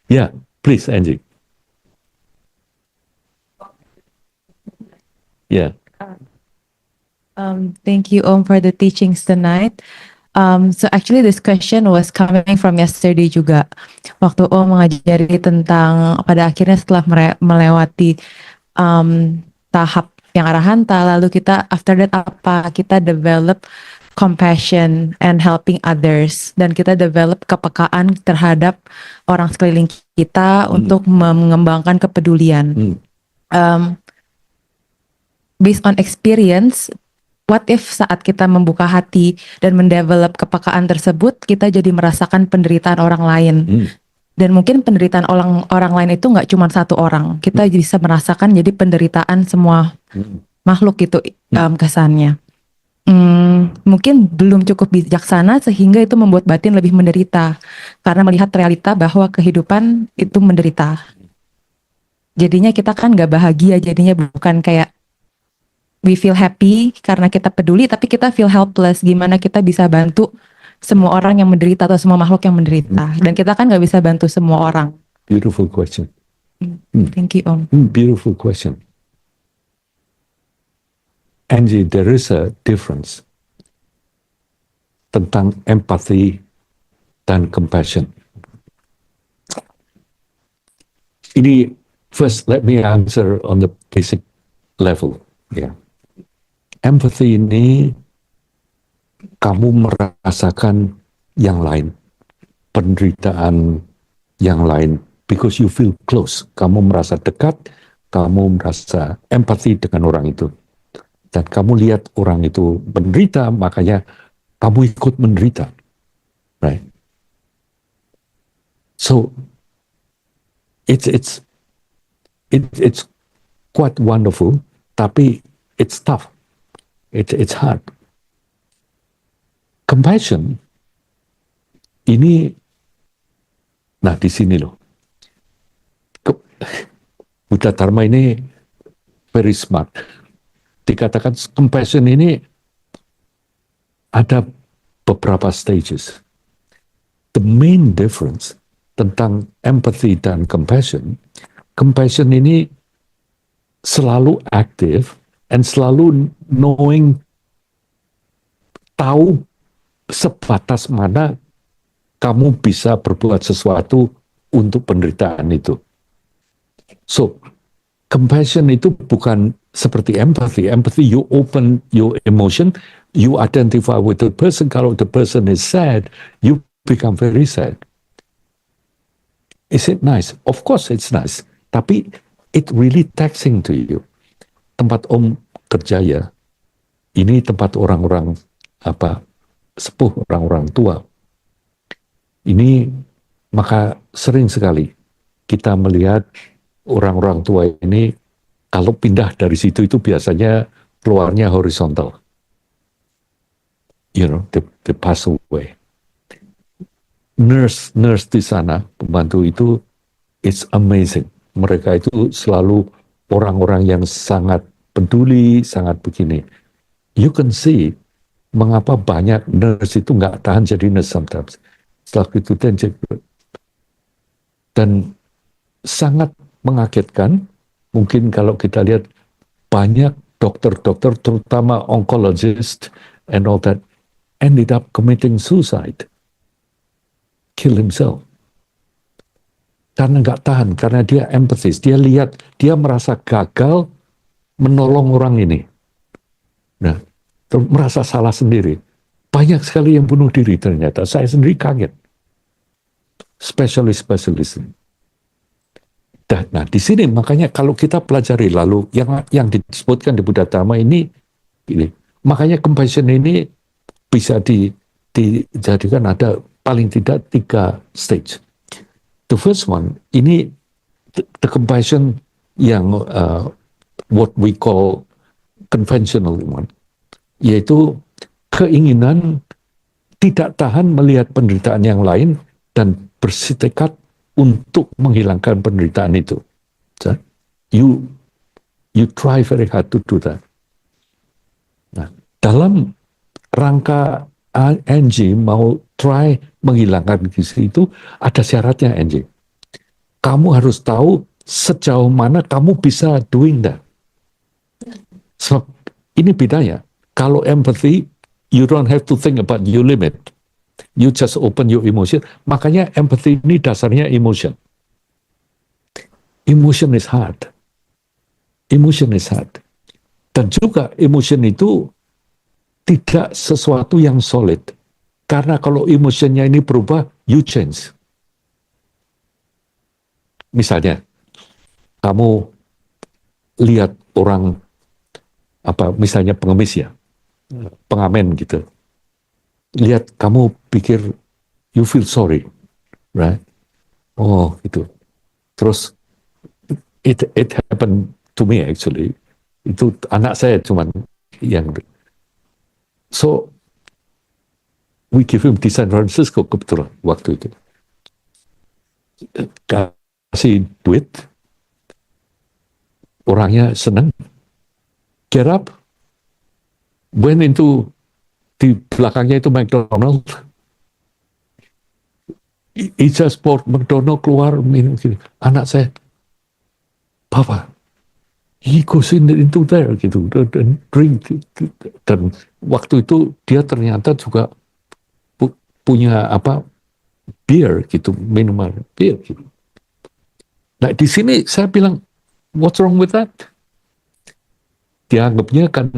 Yeah, please, Angie. Yeah. Thank you, Om, for the teachings tonight. So actually this question was coming from yesterday juga. Waktu Om mengajari tentang pada akhirnya setelah melewati tahap yang arahanta, lalu kita after that apa? Kita develop compassion and helping others, dan kita develop kepekaan terhadap orang sekeliling kita untuk mengembangkan kepedulian. Based on experience, what if saat kita membuka hati dan mendevelop kepekaan tersebut, kita jadi merasakan penderitaan orang lain. Dan mungkin penderitaan orang lain itu nggak cuma satu orang. Kita bisa merasakan jadi penderitaan semua makhluk itu kesannya. Mungkin belum cukup bijaksana sehingga itu membuat batin lebih menderita. Karena melihat realita bahwa kehidupan itu menderita. Jadinya kita kan nggak bahagia, jadinya bukan kayak we feel happy karena kita peduli, tapi kita feel helpless. Gimana kita bisa bantu semua orang yang menderita atau semua makhluk yang menderita? Dan kita kan nggak bisa bantu semua orang. Beautiful question. Thank you, Om. Beautiful question. Angie, there is a difference tentang empathy dan compassion. Ini first let me answer on the basic level. Yeah. Empathy ini kamu merasakan yang lain, penderitaan yang lain, because you feel close. Kamu merasa dekat, kamu merasa empati dengan orang itu. Dan kamu lihat orang itu menderita, makanya kamu ikut menderita. Right? So, it's quite wonderful, tapi it's tough. It's hard. Compassion ini, nah di sini loh. Buddha Dharma ini very smart. Dikatakan compassion ini ada beberapa stages. The main difference tentang empathy dan compassion ini selalu aktif and selalu knowing, tahu sebatas mana kamu bisa berbuat sesuatu untuk penderitaan itu. So, compassion itu bukan seperti empathy. Empathy, you open your emotion, you identify with the person. Kalau the person is sad, you become very sad. Is it nice? Of course it's nice. Tapi it really taxing to you. Tempat Om kerja ya, ini tempat orang-orang sepuh, orang-orang tua. Ini maka sering sekali kita melihat orang-orang tua ini kalau pindah dari situ itu biasanya keluarnya horizontal. You know, they pass away. Nurse di sana, pembantu itu, it's amazing. Mereka itu selalu orang-orang yang sangat peduli, sangat begini. You can see mengapa banyak nurse itu nggak tahan jadi nurse sometimes. Setelah itu dan sangat mengagetkan. Mungkin kalau kita lihat banyak dokter-dokter, terutama oncologist and all that, ended up committing suicide, kill himself. Karena nggak tahan, karena dia empathis, dia lihat, dia merasa gagal menolong orang ini. Nah, merasa salah sendiri. Banyak sekali yang bunuh diri ternyata. Saya sendiri kaget. Spesialis. Nah, di sini makanya kalau kita pelajari lalu yang disebutkan di Buddha Dharma ini, makanya compassion ini bisa dijadikan ada paling tidak 3 stage. The first one, ini the compassion yang what we call conventional one, yaitu keinginan tidak tahan melihat penderitaan yang lain dan bersitekat untuk menghilangkan penderitaan itu. So, you try very hard to do that. Nah, dalam rangka Angie mau try menghilangkan gizi itu ada syaratnya, Angie. kamu harus tahu sejauh mana kamu bisa doing that. Sebab ini bedanya. Kalau empathy, you don't have to think about your limit. You just open your emotion. Makanya empathy ini dasarnya emotion. Emotion is hard. Emotion is hard. Dan juga emotion itu tidak sesuatu yang solid. Karena kalau emotionnya ini berubah, you change. Misalnya, kamu lihat orang, misalnya pengemis ya, pengamen gitu. Lihat, kamu pikir, you feel sorry, right? Oh, gitu. Terus, it happened to me actually. Itu anak saya cuman yang... So, we give him di San Francisco kebetulan waktu itu. Kasih duit, orangnya senang, get up, went into, di belakangnya itu McDonald, he just bought McDonald, keluar minum gitu. Anak saya, Papa, he goes into there gitu, dan drink, dan waktu itu dia ternyata juga punya beer gitu, minuman beer gitu. Nah di sini saya bilang, what's wrong with that? Dianggapnya kan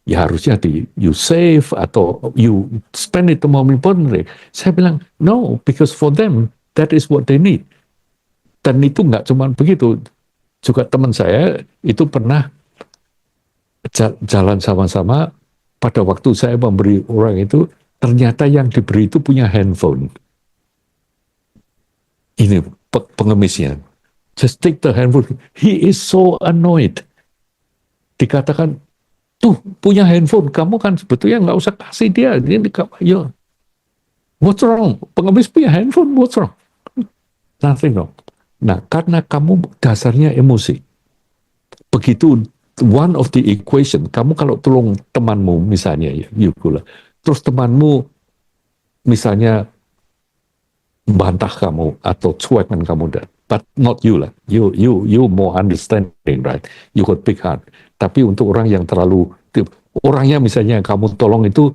ya harusnya you save atau you spend it more importantly. Saya bilang no, because for them that is what they need. Dan itu nggak cuma begitu, juga teman saya itu pernah jalan sama-sama. Pada waktu saya memberi orang itu, ternyata yang diberi itu punya handphone. Ini pengemisnya. Just take the handphone. He is so annoyed. Dikatakan, tuh punya handphone, kamu kan sebetulnya nggak usah kasih dia. Ya. What's wrong? Pengemis punya handphone, what's wrong? Nothing wrong. Nah, karena kamu dasarnya emosi. Begitu one of the equation, kamu kalau tolong temanmu misalnya, ya, terus temanmu misalnya bantah kamu atau cuekan kamu, but not you lah. You more understanding, right? You got big heart. Tapi untuk orang yang terlalu, orangnya misalnya yang kamu tolong itu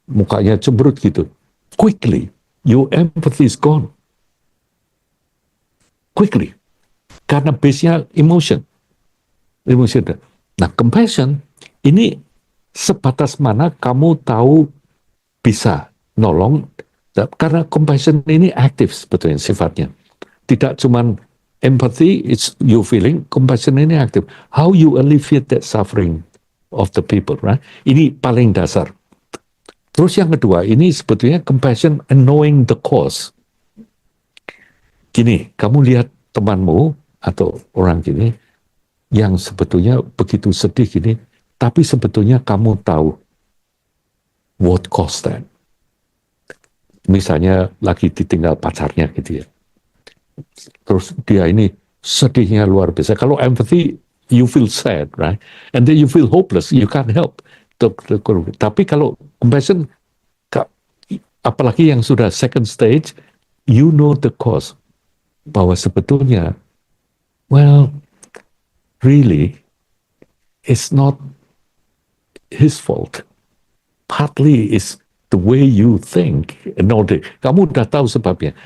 mukanya cemberut gitu, quickly your empathy is gone. Quickly, karena base-nya emotion. Nah, compassion ini sebatas mana kamu tahu bisa nolong. Karena compassion ini aktif sebetulnya sifatnya. Tidak cuman empathy, it's you feeling, compassion ini aktif. How you alleviate that suffering of the people, right? Ini paling dasar. Terus yang kedua, ini sebetulnya compassion and knowing the cause. Gini, kamu lihat temanmu atau orang gini, yang sebetulnya begitu sedih gini, tapi sebetulnya kamu tahu what caused that. Misalnya lagi ditinggal pacarnya gitu ya. Terus dia ini sedihnya luar biasa. Kalau empathy, you feel sad, right? And then you feel hopeless, you can't help. Tapi kalau compassion, apalagi yang sudah second stage, you know the cause. Bahwa sebetulnya, well, really, it's not his fault. Partly is the way you think. Kamu udah tahu sebabnya.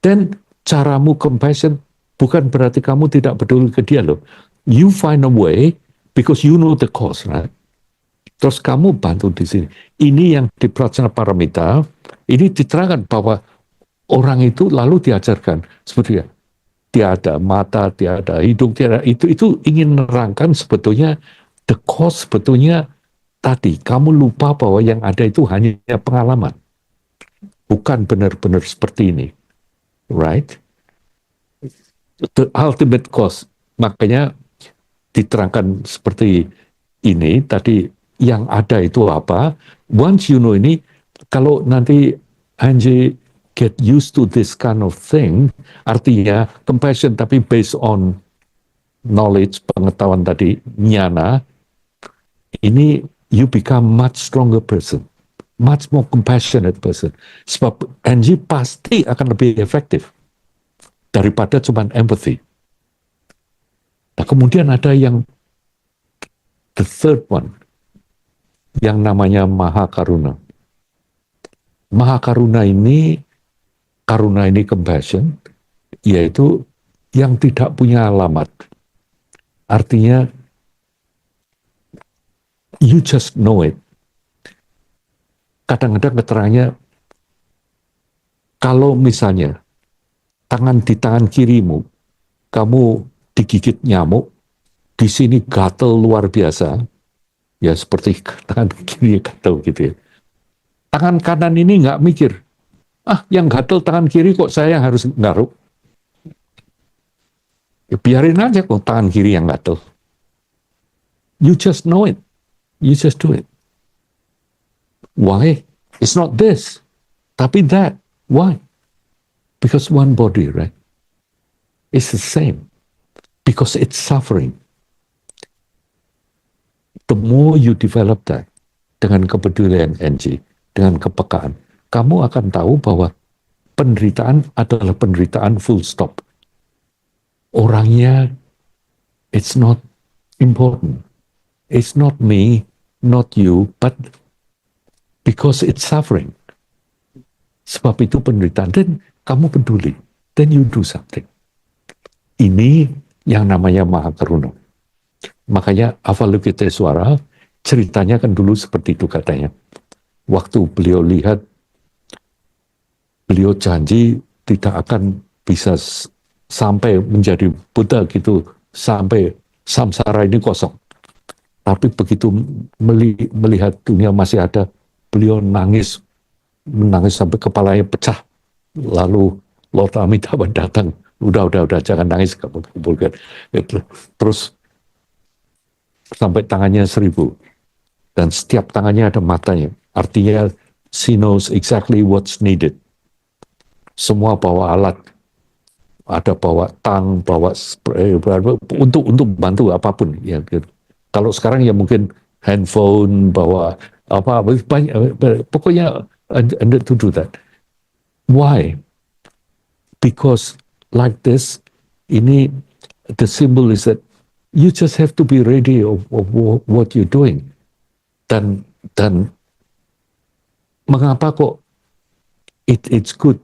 Dan caramu compassion bukan berarti kamu tidak peduli ke dia loh. You find a way because you know the cause, right? Terus kamu bantu di sini. Ini yang di Prajna Paramita, ini diterangkan bahwa orang itu lalu diajarkan sebetulnya tiada mata, tiada hidung, tiada itu ingin menerangkan sebetulnya the cause sebetulnya tadi kamu lupa bahwa yang ada itu hanya pengalaman, bukan benar-benar seperti ini, right? The ultimate cause, makanya diterangkan seperti ini tadi, yang ada itu apa? Once you know ini, kalau nanti Angie get used to this kind of thing, artinya compassion tapi based on knowledge, pengetahuan tadi, jnana, ini you become much stronger person, much more compassionate person. Sebab Angie pasti akan lebih efektif. daripada cuman empathy. Nah, kemudian ada yang the third one, yang namanya Maha Karuna. Maha Karuna ini compassion, yaitu yang tidak punya alamat. Artinya, you just know it. Kadang-kadang keterangannya, kalau misalnya di tangan kirimu, kamu digigit nyamuk, di sini gatel luar biasa, ya seperti tangan kiri gatel gitu ya. Tangan kanan ini nggak mikir, yang gatel tangan kiri kok saya harus garuk. Ya, biarin aja kok tangan kiri yang gatel. You just know it. You just do it. Why? It's not this, tapi that. Why? Because one body, right? It's the same. Because it's suffering. The more you develop that, dengan kepedulian NG, dengan kepekaan, kamu akan tahu bahwa penderitaan adalah penderitaan full stop. Orangnya, it's not important. It's not me, not you, but because it's suffering. Sebab itu penderitaan, dan kamu peduli, then you do something. Ini yang namanya Maha Karuna. Makanya Avalokitesvara ceritanya kan dulu seperti itu katanya. Waktu beliau lihat, beliau janji tidak akan bisa sampai menjadi Buddha gitu, sampai samsara ini kosong. Tapi begitu melihat dunia masih ada, beliau menangis sampai kepalanya pecah. Lalu Lord Amitabha datang, udah jangan nangis, kamu kumpulkan. Terus sampai tangannya 1000, dan setiap tangannya ada matanya. Artinya she knows exactly what's needed. Semua bawa alat, ada bawa tang, bawa spray, untuk bantu apapun. Ya, gitu. Kalau sekarang ya mungkin handphone, bawa apa banyak, pokoknya to do that. Why? Because like this, ini the symbol is that you just have to be ready of what you're doing. Dan mengapa kok it's good?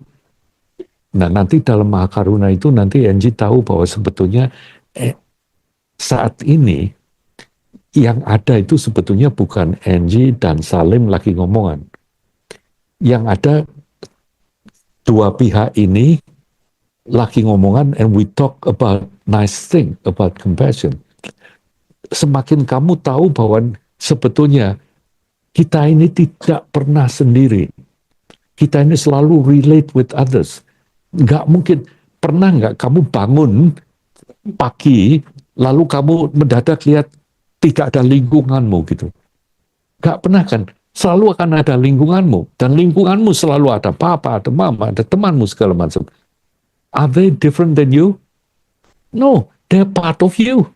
Nah, nanti dalam Mahakaruna itu nanti Angie tahu bahwa sebetulnya saat ini yang ada itu sebetulnya bukan Angie dan Salim lagi ngomongan. Yang ada dua pihak ini lagi ngomongan, and we talk about nice thing, about compassion. Semakin kamu tahu bahwa sebetulnya kita ini tidak pernah sendiri. Kita ini selalu relate with others. Nggak mungkin, pernah nggak kamu bangun pagi, lalu kamu mendadak lihat tidak ada lingkunganmu gitu. Nggak pernah kan? Selalu akan ada lingkunganmu. Dan lingkunganmu selalu ada papa, ada mama, ada temanmu segala macam. Are they different than you? No, they're part of you.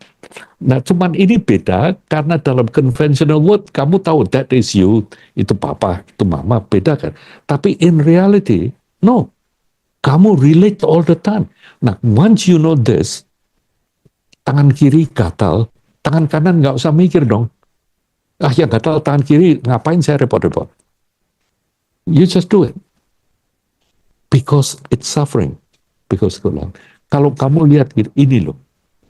Nah, cuman ini beda karena dalam conventional world kamu tahu that is you, itu papa, itu mama, beda kan. Tapi in reality, no, kamu relate all the time. Nah, once you know this, tangan kiri gatal, tangan kanan nggak usah mikir dong. Yang gatal tangan kiri, ngapain saya repot-repot? You just do it. Because it's suffering. Because kalau kamu lihat ini loh,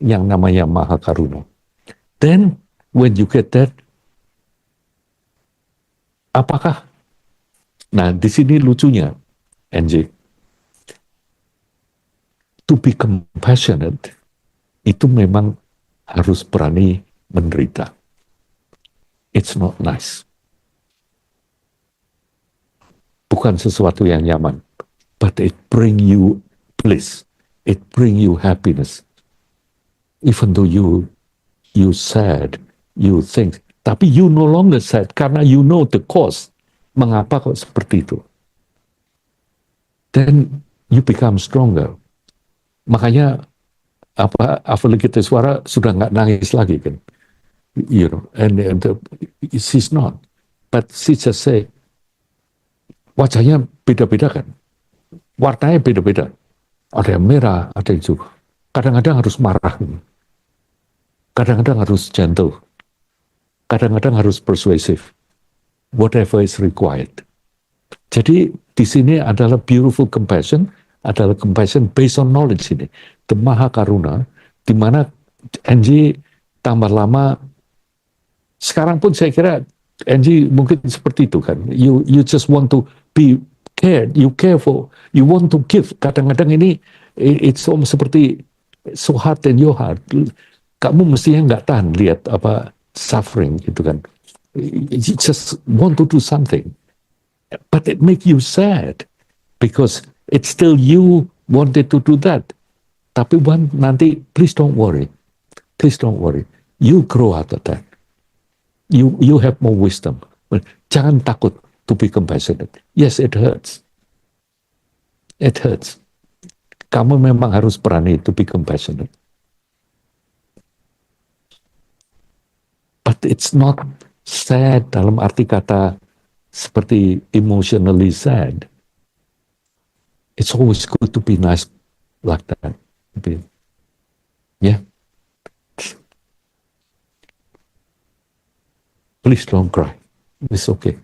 yang namanya Maha Karuna. Then when you get that, apakah? Nah, di sini lucunya, NJ. To be compassionate, itu memang harus berani menderita. It's not nice. Bukan sesuatu yang nyaman, but it bring you bliss. It bring you happiness. Even though you sad, you think, tapi you no longer sad karena you know the cause. Mengapa kok seperti itu? Then you become stronger. Makanya Avalokitesvara sudah nggak nangis lagi kan, you know, and she's not, but she just say, wajahnya beda-beda kan, warnanya beda-beda. Ada yang merah, ada yang hijau. Kadang-kadang harus marah, kadang-kadang harus gentle, kadang-kadang harus persuasive. Whatever is required. Jadi di sini adalah beautiful compassion, adalah compassion based on knowledge ini. The Maha Karuna, di mana NG tambah lama, sekarang pun saya kira NG mungkin seperti itu kan. You just want to be cared, you care for, you want to give. Kadang-kadang ini it's almost seperti so hard in your heart. Kamu mestinya nggak tahan lihat apa suffering gitu kan. You just want to do something. But it make you sad because it's still you wanted to do that. Tapi nanti please don't worry, please don't worry. You grow out of that. You have more wisdom. Jangan takut to be compassionate. Yes, it hurts. It hurts. Kamu memang harus berani to be compassionate. But it's not sad dalam arti kata seperti emotionally sad. It's always good to be nice like that. Yeah. Please don't cry. It's okay.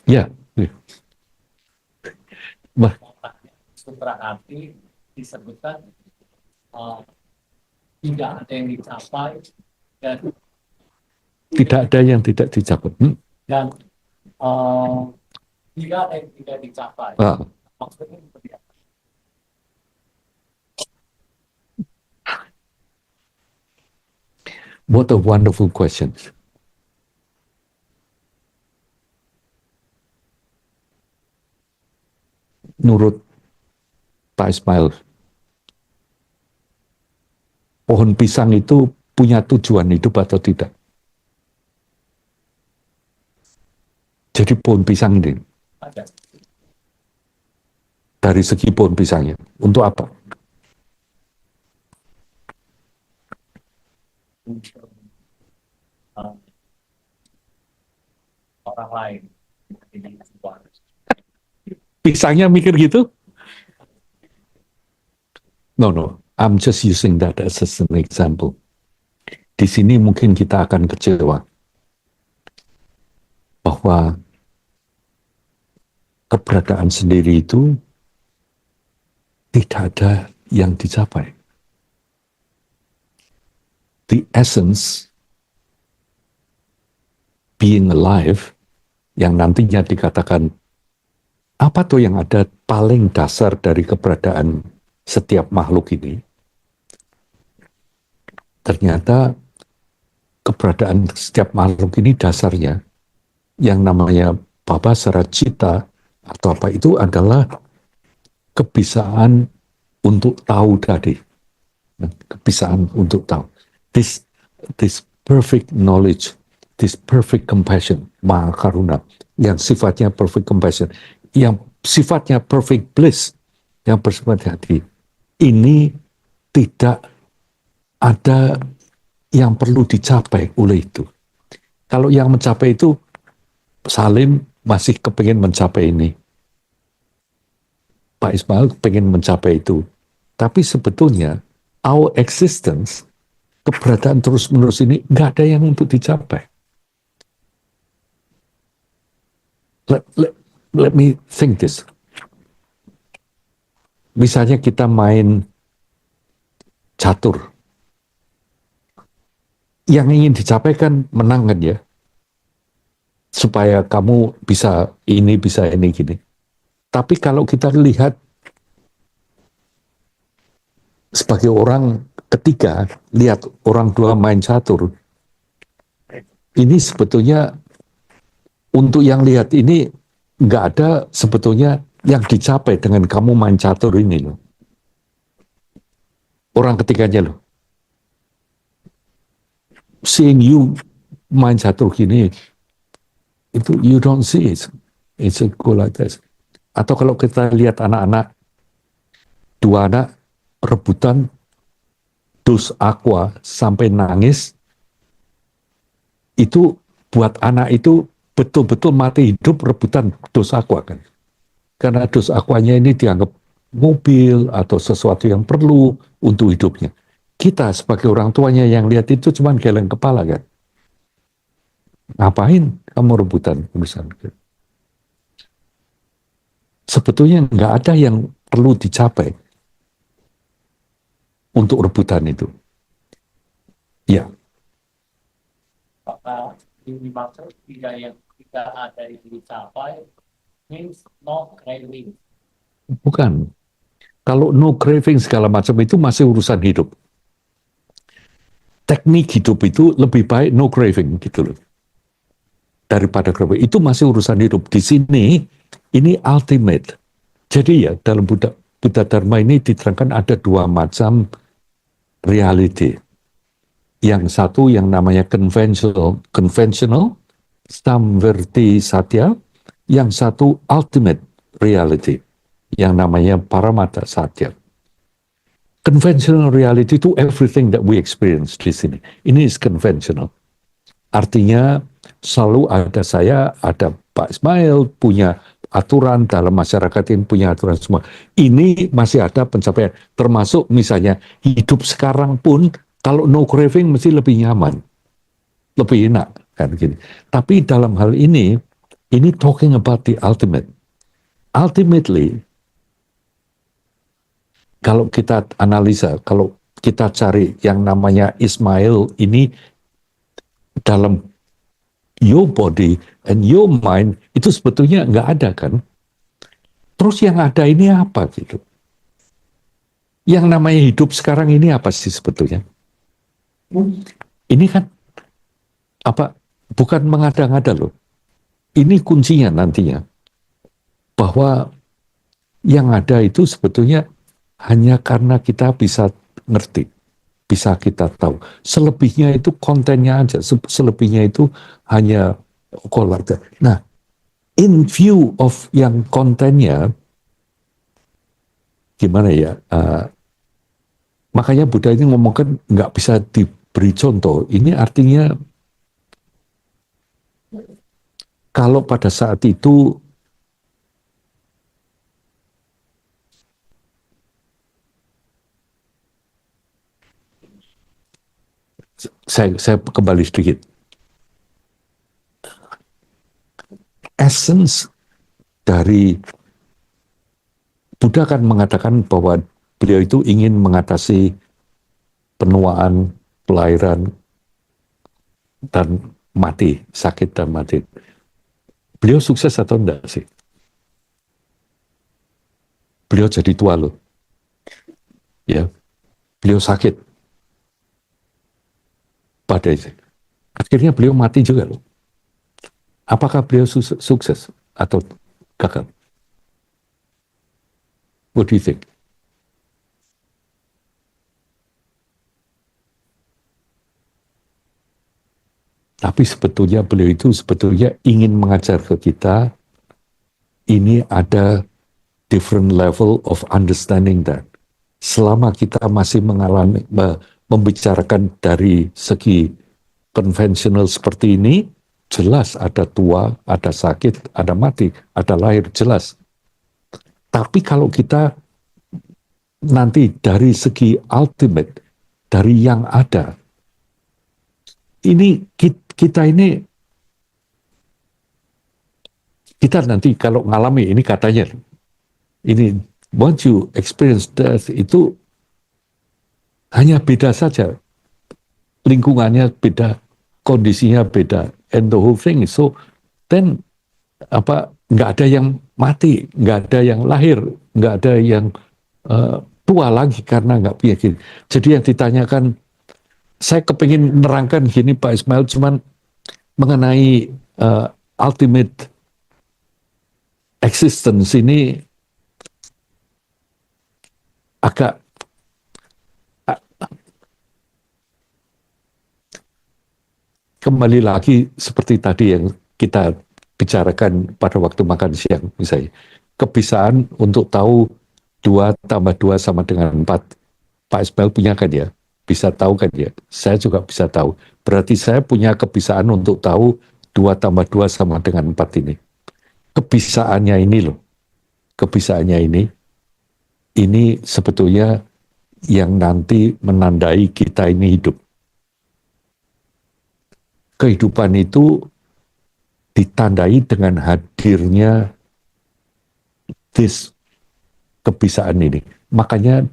Ya. Yeah. Sutra hati disebutkan tidak ada yang dicapai dan Tidak ada yang tidak dicapai. dan tidak ada yang tidak dicapai. Maksudnya seperti apa? What a wonderful question. Menurut Pak Ismail, pohon pisang itu punya tujuan hidup atau tidak? Jadi pohon pisang ini, Ada. dari segi pohon pisangnya, untuk apa? Untuk orang lain. Ini sebuah Pisangnya mikir gitu? No. I'm just using that as an example. Di sini mungkin kita akan kecewa bahwa keberadaan sendiri itu tidak ada yang dicapai. The essence being alive yang nantinya dikatakan apa tuh yang ada paling dasar dari keberadaan setiap makhluk ini? Ternyata keberadaan setiap makhluk ini dasarnya yang namanya Babasara Cita atau apa itu adalah kebisaan untuk tahu tadi. Kebisaan untuk tahu. This perfect knowledge, this perfect compassion, Maha Karuna, yang sifatnya perfect compassion, yang sifatnya perfect bliss, yang bersifat hati. Ini tidak ada yang perlu dicapai oleh itu. Kalau yang mencapai itu, Salim masih kepingin mencapai ini. Pak Ismail pengen mencapai itu. Tapi sebetulnya, our existence, keberadaan terus-menerus ini, nggak ada yang untuk dicapai. Let me think this. Misalnya kita main catur. Yang ingin dicapai kan menang kan ya. Supaya kamu bisa ini gini. Tapi kalau kita lihat sebagai orang ketiga, lihat orang dua main catur, ini sebetulnya untuk yang lihat ini nggak ada sebetulnya yang dicapai dengan kamu main catur ini loh. Orang ketiganya loh. Seeing you main catur gini, itu you don't see it. It's a go like this. Atau kalau kita lihat anak-anak, dua anak rebutan dus aqua sampai nangis, itu buat anak itu betul-betul mati hidup rebutan dos aqua kan. Karena dos aquanya ini dianggap mobil atau sesuatu yang perlu untuk hidupnya. Kita sebagai orang tuanya yang lihat itu cuma geleng kepala kan. Ngapain kamu rebutan urusan? Sebetulnya nggak ada yang perlu dicapai untuk rebutan itu. Ya, Apakah ini maksud tidak yang tidak ada yang dicapai means no craving. bukan. Kalau no craving segala macam itu masih urusan hidup. Teknik hidup itu lebih baik no craving gitu loh. Daripada craving. Itu masih urusan hidup. Di sini ini ultimate. Jadi ya dalam Buddha Dharma ini diterangkan ada dua macam reality. Yang satu yang namanya conventional samverti satya, yang satu ultimate reality yang namanya paramatta satya. Conventional reality itu everything that we experience di sini. Ini is conventional. Artinya selalu ada saya, ada Pak Ismail, punya aturan dalam masyarakat ini, punya aturan semua. Ini masih ada pencapaian. Termasuk misalnya hidup sekarang pun kalau no craving mesti lebih nyaman. Lebih enak. Kan gini. Tapi dalam hal ini talking about the ultimate. Ultimately, kalau kita analisa, kalau kita cari yang namanya Ismail ini dalam your body and your mind itu sebetulnya nggak ada kan. Terus yang ada ini apa gitu? Yang namanya hidup sekarang ini apa sih sebetulnya? Ini kan apa? Bukan mengada-ngada loh. Ini kuncinya nantinya bahwa yang ada itu sebetulnya hanya karena kita bisa ngerti, bisa kita tahu. Selebihnya itu kontennya aja, selebihnya itu hanya kolak. Nah, in view of yang kontennya, gimana ya? Makanya Buddha ini ngomongkan nggak bisa diberi contoh. Ini artinya kalau pada saat itu saya kembali sedikit. Essence dari Buddha kan mengatakan bahwa beliau itu ingin mengatasi penuaan, pelahiran, dan mati, sakit dan mati. Beliau sukses atau enggak sih? Beliau jadi tua loh. Ya, beliau sakit. Pada itu. Akhirnya beliau mati juga loh. Apakah beliau sukses atau gagal? What do you think? Tapi sebetulnya beliau itu sebetulnya ingin mengajar ke kita, ini ada different level of understanding that. Selama kita masih mengalami, membicarakan dari segi konvensional seperti ini, jelas ada tua, ada sakit, ada mati, ada lahir, jelas. Tapi kalau kita nanti dari segi ultimate, dari yang ada, ini kita nanti kalau ngalami ini katanya, ini once you experience death itu hanya beda saja, lingkungannya beda, kondisinya beda, and the whole thing. So then nggak ada yang mati, nggak ada yang lahir, nggak ada yang tua lagi karena nggak punya gini. Jadi yang ditanyakan, saya kepingin menerangkan gini Pak Ismail, cuman mengenai ultimate existence ini agak kembali lagi seperti tadi yang kita bicarakan pada waktu makan siang misalnya. Kebiasaan untuk tahu 2 tambah 2 sama dengan 4. Pak Ismail punya kan ya? Bisa tahu kan ya? Saya juga bisa tahu. Berarti saya punya kebiasaan untuk tahu 2 tambah 2 sama dengan 4 ini. Kebisaannya ini loh. Kebisaannya ini sebetulnya yang nanti menandai kita ini hidup. Kehidupan itu ditandai dengan hadirnya this kebisaan ini. Makanya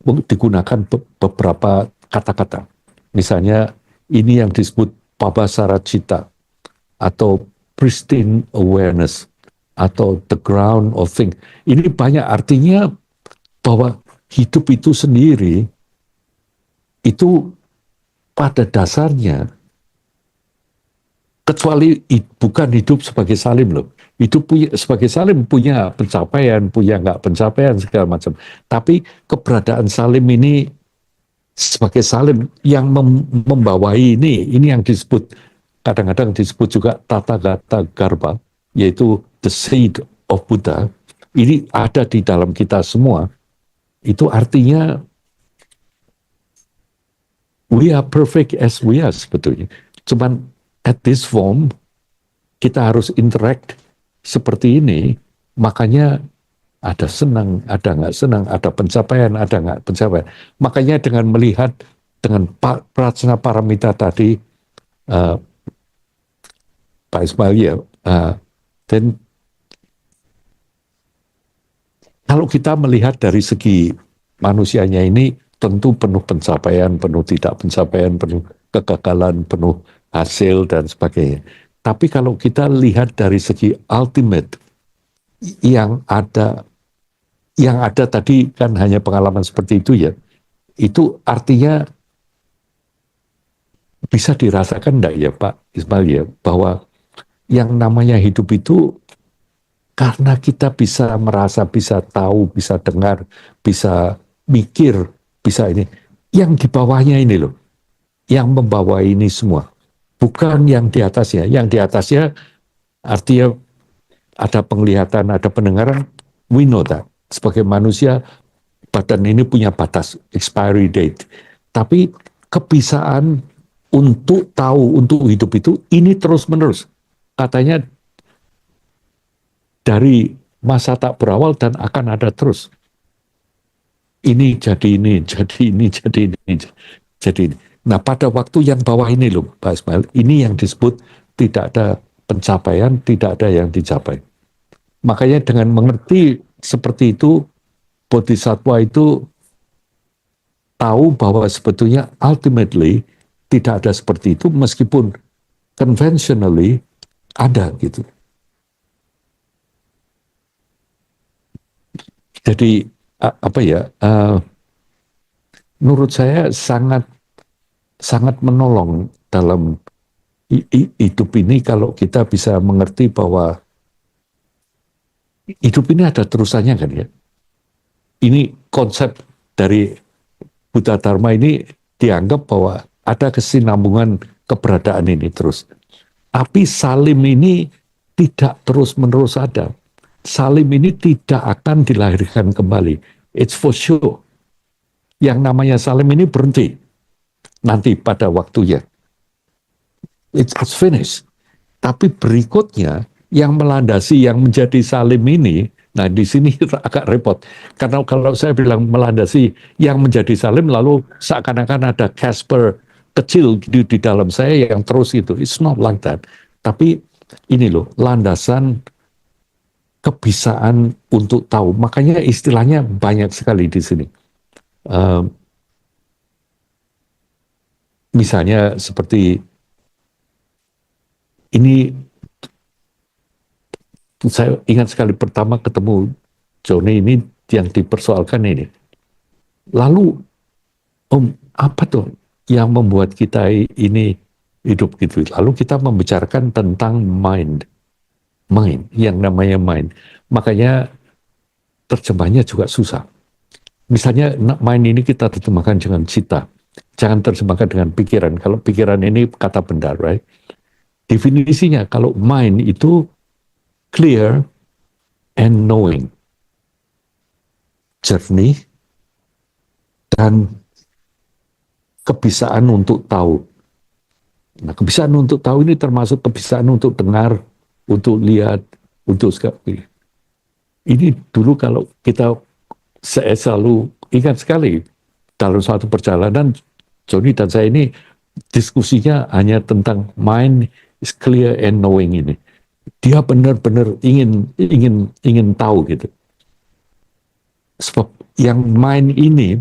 digunakan beberapa kata-kata. Misalnya ini yang disebut pabasaracita atau pristine awareness atau the ground of things. Ini banyak artinya bahwa hidup itu sendiri itu pada dasarnya kecuali bukan hidup sebagai salim loh. Hidup sebagai salim punya pencapaian, punya nggak pencapaian segala macam. Tapi keberadaan salim ini sebagai salim yang membawai ini yang disebut kadang-kadang disebut juga tata gata garba, yaitu the seed of Buddha. Ini ada di dalam kita semua. Itu artinya we are perfect as we are sebetulnya. Cuman at this form kita harus interact seperti ini, makanya ada senang, ada nggak senang, ada pencapaian, ada nggak pencapaian. Makanya dengan melihat dengan prajna paramita tadi, Pak Ismail ya, dan kalau kita melihat dari segi manusianya ini tentu penuh pencapaian, penuh tidak pencapaian, penuh kegagalan, penuh hasil dan sebagainya. Tapi kalau kita lihat dari segi ultimate yang ada tadi kan hanya pengalaman seperti itu ya, itu artinya bisa dirasakan enggak ya Pak Ismail ya, bahwa yang namanya hidup itu karena kita bisa merasa, bisa tahu, bisa dengar, bisa mikir, bisa ini. Yang di bawahnya ini loh, yang membawa ini semua. Bukan yang di atasnya. Yang di atasnya artinya ada penglihatan, ada pendengaran, we know that. Sebagai manusia, badan ini punya batas, expiry date. Tapi kebisaan untuk tahu, untuk hidup itu, ini terus-menerus. Katanya dari masa tak berawal dan akan ada terus. Ini jadi ini, jadi ini, jadi ini, jadi ini. Nah pada waktu yang bawah ini loh Pak Ismail, ini yang disebut tidak ada pencapaian, tidak ada yang dicapai. Makanya dengan mengerti seperti itu, Bodhisattva itu tahu bahwa sebetulnya ultimately tidak ada seperti itu, meskipun conventionally ada gitu. Jadi apa ya? Menurut saya sangat menolong dalam hidup ini kalau kita bisa mengerti bahwa hidup ini ada terusannya kan ya. Ini konsep dari Buddha Dharma ini dianggap bahwa ada kesinambungan keberadaan ini terus. Tapi salim ini tidak terus-menerus ada. Salim ini tidak akan dilahirkan kembali. It's for sure. Yang namanya salim ini berhenti. Nanti pada waktunya. It's finished. Tapi berikutnya yang melandasi, yang menjadi salim ini, nah di sini agak repot. Karena kalau saya bilang melandasi yang menjadi salim, lalu seakan-akan ada Casper kecil di dalam saya yang terus itu. It's not like that. Tapi ini loh, landasan kebisaan untuk tahu. Makanya istilahnya banyak sekali di sini. Misalnya seperti ini, saya ingat sekali pertama ketemu Joni ini yang dipersoalkan ini. Lalu, apa tuh yang membuat kita ini hidup gitu? Lalu kita membicarakan tentang mind, yang namanya mind. Makanya terjemahnya juga susah. Misalnya mind ini kita terjemahkan dengan cita, jangan terjemahkan dengan pikiran. Kalau pikiran ini kata benda, right? Definisinya kalau mind itu clear and knowing, jernih dan kebisaan untuk tahu. Nah, kebiasaan untuk tahu ini termasuk kebiasaan untuk dengar, untuk lihat, untuk sekali. Ini dulu kalau kita, saya selalu ingat sekali dalam suatu perjalanan, Joni dan saya ini diskusinya hanya tentang mind is clear and knowing ini. Dia benar-benar ingin tahu gitu. Sebab yang mind ini,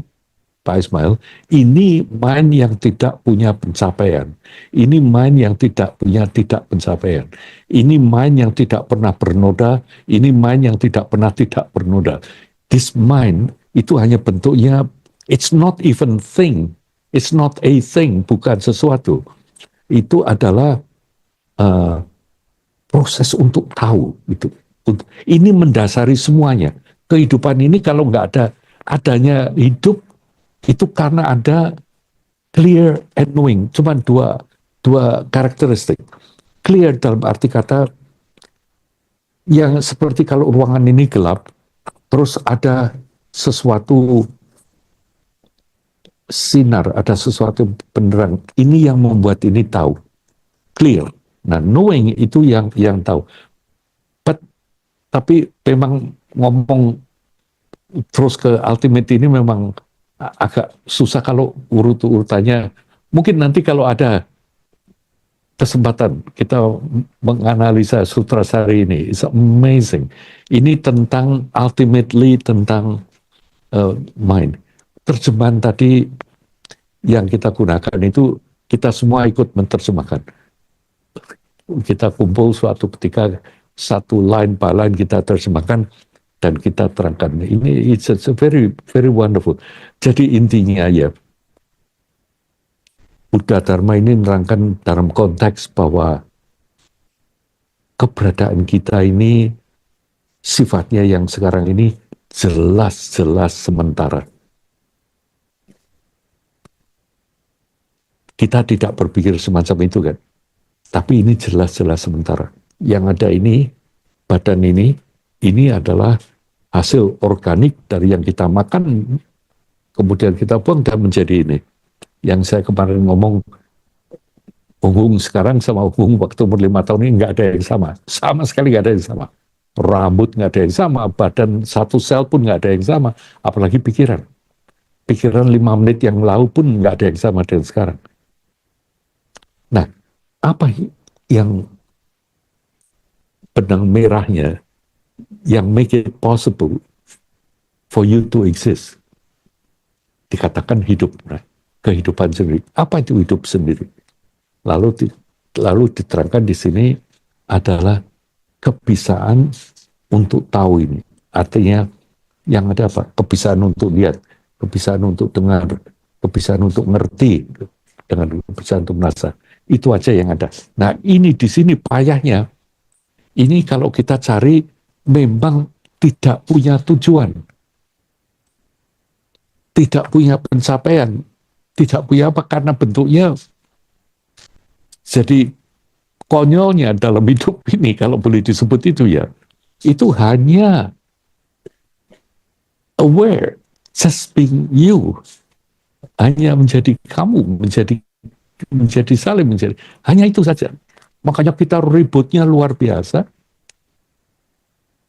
Pak Ismail, ini mind yang tidak punya pencapaian. Ini mind yang tidak punya tidak pencapaian. Ini mind yang tidak pernah bernoda. Ini mind yang tidak pernah tidak bernoda. This mind itu hanya bentuknya, it's not even thing. It's not a thing, bukan sesuatu. Itu adalah proses untuk tahu. Ini mendasari semuanya. Kehidupan ini kalau nggak adanya hidup, itu karena ada clear and knowing. Cuma dua karakteristik. Clear dalam arti kata yang seperti kalau ruangan ini gelap, terus ada sesuatu sinar, ada sesuatu penerang. Ini yang membuat ini tahu. Clear. Nah, knowing itu yang tahu. Tapi memang ngomong terus ke ultimate ini memang agak susah kalau urutannya. Mungkin nanti kalau ada kesempatan kita menganalisa Sutrasari ini, it's amazing. Ini tentang ultimately tentang mind. Terjemahan tadi yang kita gunakan itu kita semua ikut menerjemahkan. Kita kumpul suatu ketika satu line by line kita terjemahkan dan kita terangkan. Ini it's a very very wonderful. Jadi intinya ya, Buddha Dharma ini menerangkan dalam konteks bahwa keberadaan kita ini sifatnya yang sekarang ini jelas-jelas sementara. Kita tidak berpikir semacam itu kan. Tapi ini jelas-jelas sementara. Yang ada ini, badan ini adalah hasil organik dari yang kita makan, kemudian kita buang dan menjadi ini. Yang saya kemarin ngomong, Hung sekarang sama Hung waktu umur 5 tahun ini nggak ada yang sama. Sama sekali nggak ada yang sama. Rambut nggak ada yang sama, badan satu sel pun nggak ada yang sama. Apalagi pikiran. Pikiran 5 menit yang lalu pun nggak ada yang sama dengan sekarang. Nah, apa yang benang merahnya yang make it possible for you to exist? Dikatakan hidup, nah, kehidupan sendiri. Apa itu hidup sendiri? Lalu diterangkan di sini adalah kebiasaan untuk tahu ini. Artinya yang ada apa? Kebiasaan untuk lihat, kebiasaan untuk dengar, kebiasaan untuk ngerti, dengan kebiasaan untuk merasa. Itu aja yang ada. Nah, ini di sini payahnya. Ini kalau kita cari memang tidak punya tujuan. Tidak punya pencapaian. Tidak punya apa, karena bentuknya jadi konyolnya dalam hidup ini, kalau boleh disebut itu ya. Itu hanya aware, just being you. Hanya menjadi kamu, menjadi saling menjadi. Hanya itu saja. Makanya kita ributnya luar biasa.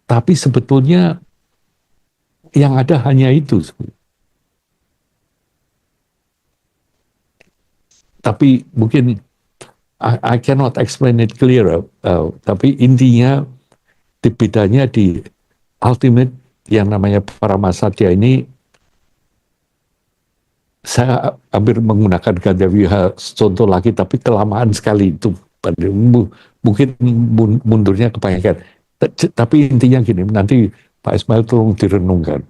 Tapi sebetulnya yang ada hanya itu. Tapi mungkin I cannot explain it clearer. Tapi intinya bedanya di ultimate yang namanya Paramasatya ini, saya hampir menggunakan Gandawiha contoh lagi, tapi kelamaan sekali itu. Mungkin mundurnya kebanyakan. Tapi intinya gini, nanti Pak Ismail tolong direnungkan.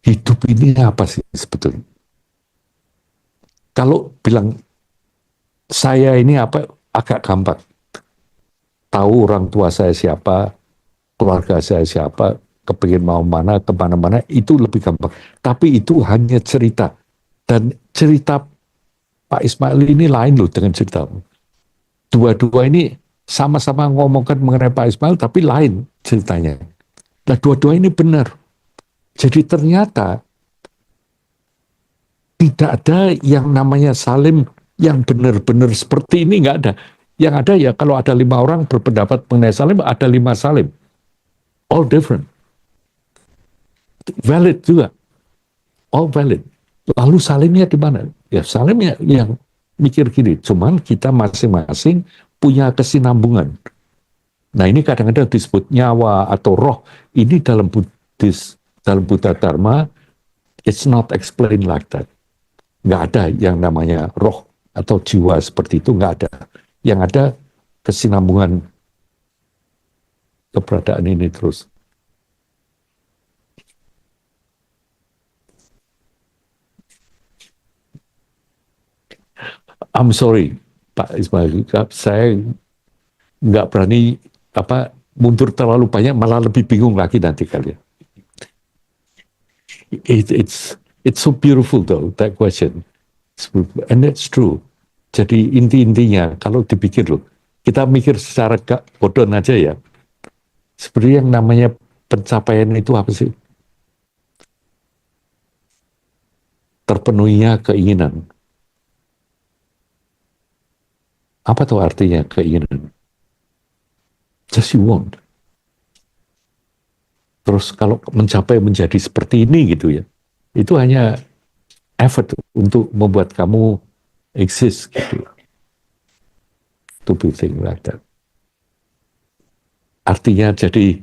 Hidup ini apa sih sebetulnya? Kalau bilang saya ini apa, agak gampang. Tahu orang tua saya siapa, keluarga saya siapa, kepingin mau mana, kemana-mana, itu lebih gampang. Tapi itu hanya cerita. Dan cerita Pak Ismail ini lain loh dengan cerita. Dua-dua ini sama-sama ngomongkan mengenai Pak Ismail, tapi lain ceritanya. Nah, dua-dua ini benar. Jadi ternyata tidak ada yang namanya Salim yang benar-benar seperti ini nggak ada. Yang ada ya kalau ada 5 orang berpendapat mengenai salim, ada 5 salim. All different. Valid juga. All valid. Lalu salimnya di mana? Ya salimnya yang mikir gini. Cuman kita masing-masing punya kesinambungan. Nah ini kadang-kadang disebut nyawa atau roh. Ini dalam Buddhis, dalam Buddha Dharma, it's not explained like that. Nggak ada yang namanya roh atau jiwa seperti itu, nggak ada. Yang ada kesinambungan keberadaan ini terus. I'm sorry, Pak Ismail, saya nggak berani mundur terlalu banyak, malah lebih bingung lagi nanti kalian. It's so beautiful though, that question. And that's true. Jadi inti-intinya, kalau dipikir loh, kita mikir secara bodoh aja ya, sebenarnya yang namanya pencapaian itu apa sih? Terpenuhinya keinginan. Apa tuh artinya keinginan? Just you want. Terus kalau mencapai menjadi seperti ini gitu ya, itu hanya effort untuk membuat kamu exist gitu. To be thing like that. Artinya jadi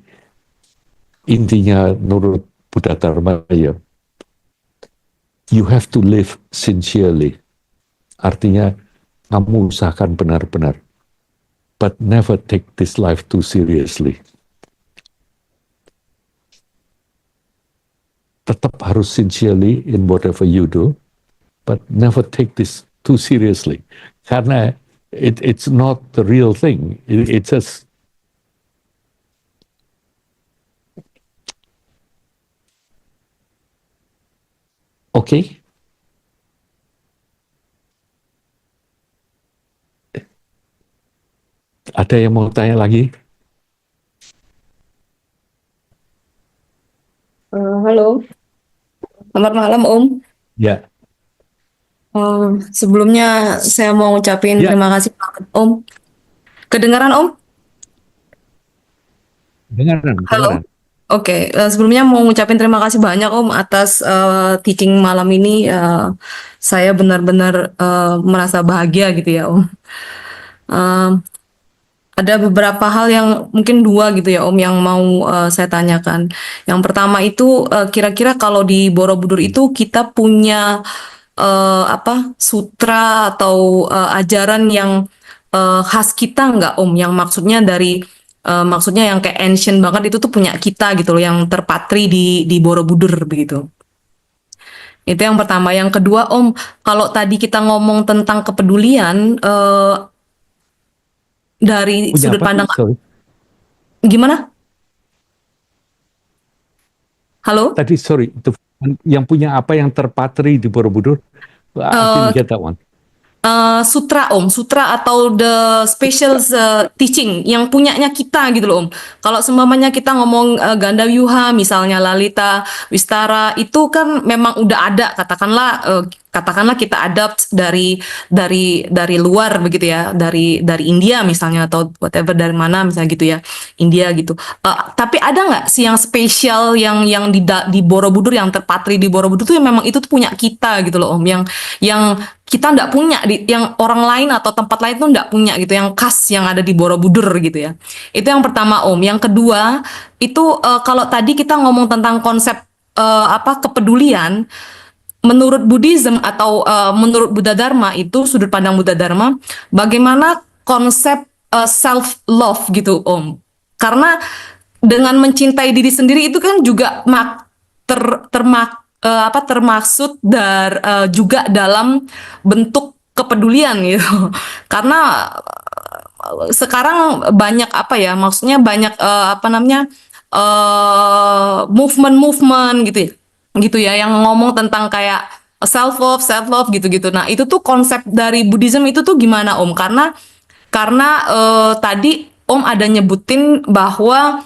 intinya menurut Buddha Dharma ya, you have to live sincerely. Artinya kamu usahakan benar-benar, but never take this life too seriously. Tetap harus sincerely in whatever you do, but never take this too seriously. Karena it's not the real thing. It's just okay. Ada yang mau tanya lagi? Halo, selamat malam Om. Ya. Sebelumnya saya mau ngucapin Ya. terima kasih banget Om. Kedengaran Om? Dengaran. Oke, sebelumnya mau ngucapin terima kasih banyak Om atas teaching malam ini. Saya benar-benar merasa bahagia gitu ya Om. Ada beberapa hal yang mungkin 2 gitu ya Om yang mau saya tanyakan. Yang pertama itu kira-kira kalau di Borobudur itu kita punya sutra atau ajaran yang khas kita nggak Om? Yang maksudnya yang kayak ancient banget itu tuh punya kita gitu loh, yang terpatri di Borobudur begitu. Itu yang pertama. Yang kedua Om, kalau tadi kita ngomong tentang kepedulian dari Punya sudut apa? pandang Sorry. gimana? Halo? Tadi sorry, itu yang punya apa yang terpatri di Borobudur? I didn't get that one. Sutra Om, sutra atau the special teaching yang punyanya kita gitu loh Om. Kalau seumpamanya kita ngomong Gandawiyuha misalnya Lalita, Wistara itu kan memang udah ada, katakanlah kita adapt dari luar begitu ya, dari India misalnya atau whatever dari mana misalnya gitu ya, India gitu. Tapi ada nggak sih yang spesial yang di Borobudur, yang terpatri di Borobudur tuh yang memang itu tuh punya kita gitu loh Om, yang kita nggak punya, yang orang lain atau tempat lain tuh nggak punya gitu, yang khas yang ada di Borobudur gitu ya. Itu yang pertama Om. Yang kedua itu kalau tadi kita ngomong tentang konsep kepedulian, menurut Buddhism atau menurut Buddha Dharma itu, sudut pandang Buddha Dharma, bagaimana konsep self love gitu Om. Karena dengan mencintai diri sendiri itu kan juga termaksud juga dalam bentuk kepedulian gitu. Karena sekarang banyak maksudnya banyak movement gitu ya yang ngomong tentang kayak self love gitu. Nah, itu tuh konsep dari Buddhism itu tuh gimana Om? Karena tadi Om ada nyebutin bahwa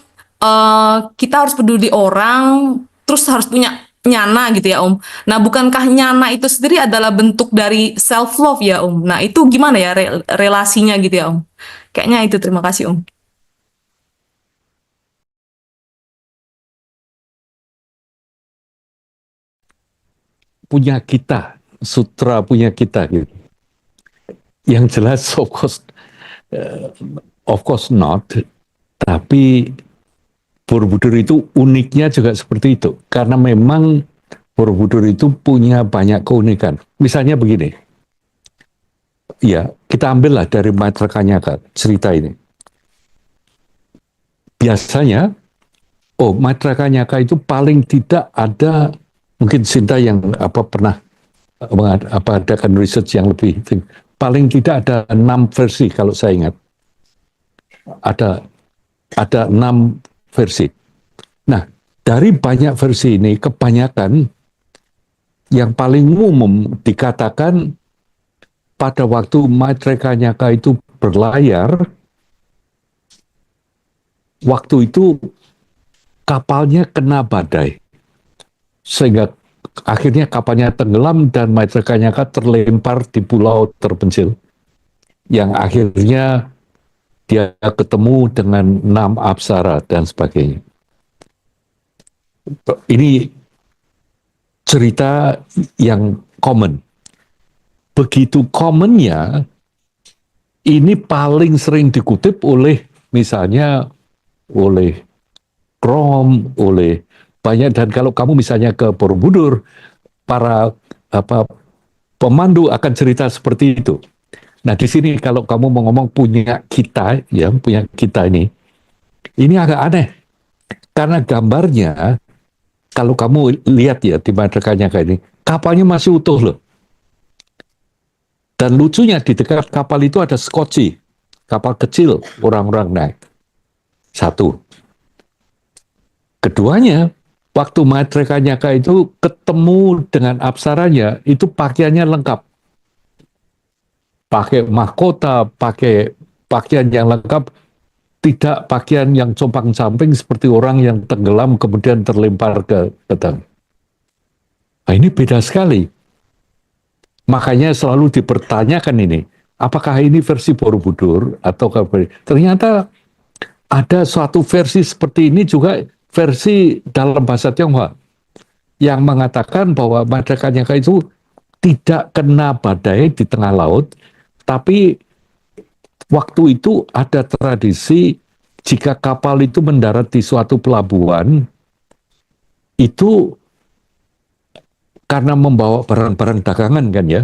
kita harus peduli orang, terus harus punya nyana gitu ya Om. Nah, bukankah nyana itu sendiri adalah bentuk dari self love ya Om? Nah, itu gimana ya relasinya gitu ya Om? Kayaknya itu, terima kasih Om. Punya kita, sutra punya kita gitu. Yang jelas of course not, tapi Borobudur itu uniknya juga seperti itu. Karena memang Borobudur itu punya banyak keunikan. Misalnya begini, ya kita ambillah dari Maitra Kanyaka cerita ini. Biasanya, Maitra Kanyaka itu paling tidak ada, mungkin Sinta yang pernah adakan research yang lebih tinggi. Paling tidak ada 6 versi kalau saya ingat. Ada 6 versi. Nah, dari banyak versi ini, kebanyakan yang paling umum dikatakan pada waktu Maitra Kanyaka itu berlayar, waktu itu kapalnya kena badai. Sehingga akhirnya kapalnya tenggelam dan Maitra Kanyaka terlempar di pulau terpencil. Yang akhirnya dia ketemu dengan 6 apsara dan sebagainya. Ini cerita yang common. Begitu commonnya, ini paling sering dikutip oleh misalnya oleh Rom, oleh banyak, dan kalau kamu misalnya ke Borobudur, para pemandu akan cerita seperti itu. Nah, di sini kalau kamu mau ngomong punya kita, ya punya kita ini agak aneh karena gambarnya kalau kamu lihat ya di Maitra Kanyaka ini, kapalnya masih utuh loh. Dan lucunya di dekat kapal itu ada skoci, kapal kecil orang-orang naik. Satu. Keduanya, waktu Maitra Kanyaka itu ketemu dengan apsaranya, itu pakaiannya lengkap. Pakai mahkota, pakai pakaian yang lengkap, tidak pakaian yang compang-camping seperti orang yang tenggelam kemudian terlempar ke tengah. Nah, ini beda sekali. Makanya selalu dipertanyakan ini, apakah ini versi Borobudur atau ternyata ada suatu versi seperti ini juga versi dalam bahasa Tionghoa yang mengatakan bahwa Maitra Kanyaka itu tidak kena badai di tengah laut, tapi waktu itu ada tradisi jika kapal itu mendarat di suatu pelabuhan, itu karena membawa barang-barang dagangan kan ya,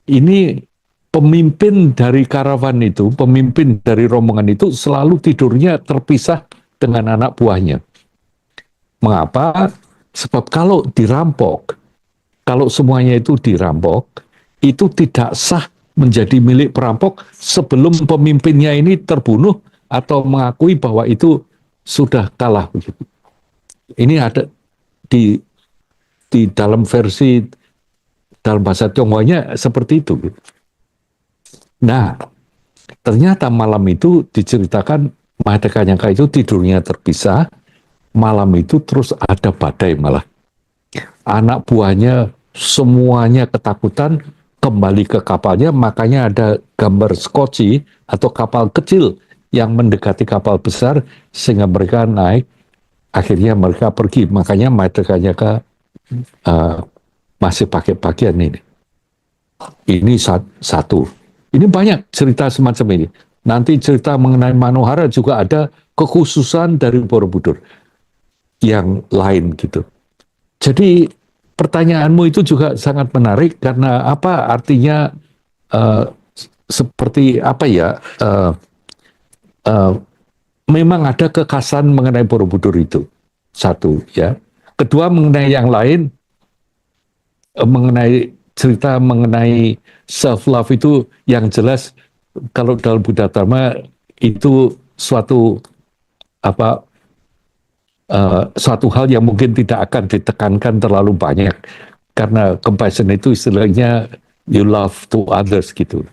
ini pemimpin dari karavan itu, pemimpin dari rombongan itu selalu tidurnya terpisah dengan anak buahnya. Mengapa? Sebab kalau dirampok, kalau semuanya itu dirampok, itu tidak sah menjadi milik perampok sebelum pemimpinnya ini terbunuh atau mengakui bahwa itu sudah kalah. Ini ada di dalam versi dalam bahasa Tionghoanya seperti itu. Nah, ternyata malam itu diceritakan Maitra Kanyaka itu tidurnya terpisah, malam itu terus ada badai malah. Anak buahnya semuanya ketakutan, kembali ke kapalnya, makanya ada gambar skoci atau kapal kecil yang mendekati kapal besar sehingga mereka naik, akhirnya mereka pergi. Makanya Maitra Kanyaka masih pakai pakaian ini. Ini satu. Ini banyak cerita semacam ini. Nanti cerita mengenai Manohara juga ada kekhususan dari Borobudur yang lain gitu. Jadi pertanyaanmu itu juga sangat menarik karena apa artinya seperti apa ya? Memang ada kekhasan mengenai Borobudur itu. Satu ya. Kedua mengenai yang lain, mengenai cerita mengenai self love itu yang jelas kalau dalam Buddha Dharma itu suatu suatu hal yang mungkin tidak akan ditekankan terlalu banyak karena compassion itu istilahnya you love to others gitu.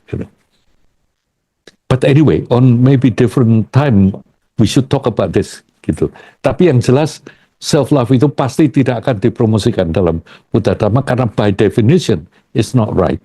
But anyway, on maybe different time we should talk about this gitu. Tapi yang jelas self love itu pasti tidak akan dipromosikan dalam Buddha Dharma karena by definition it's not right.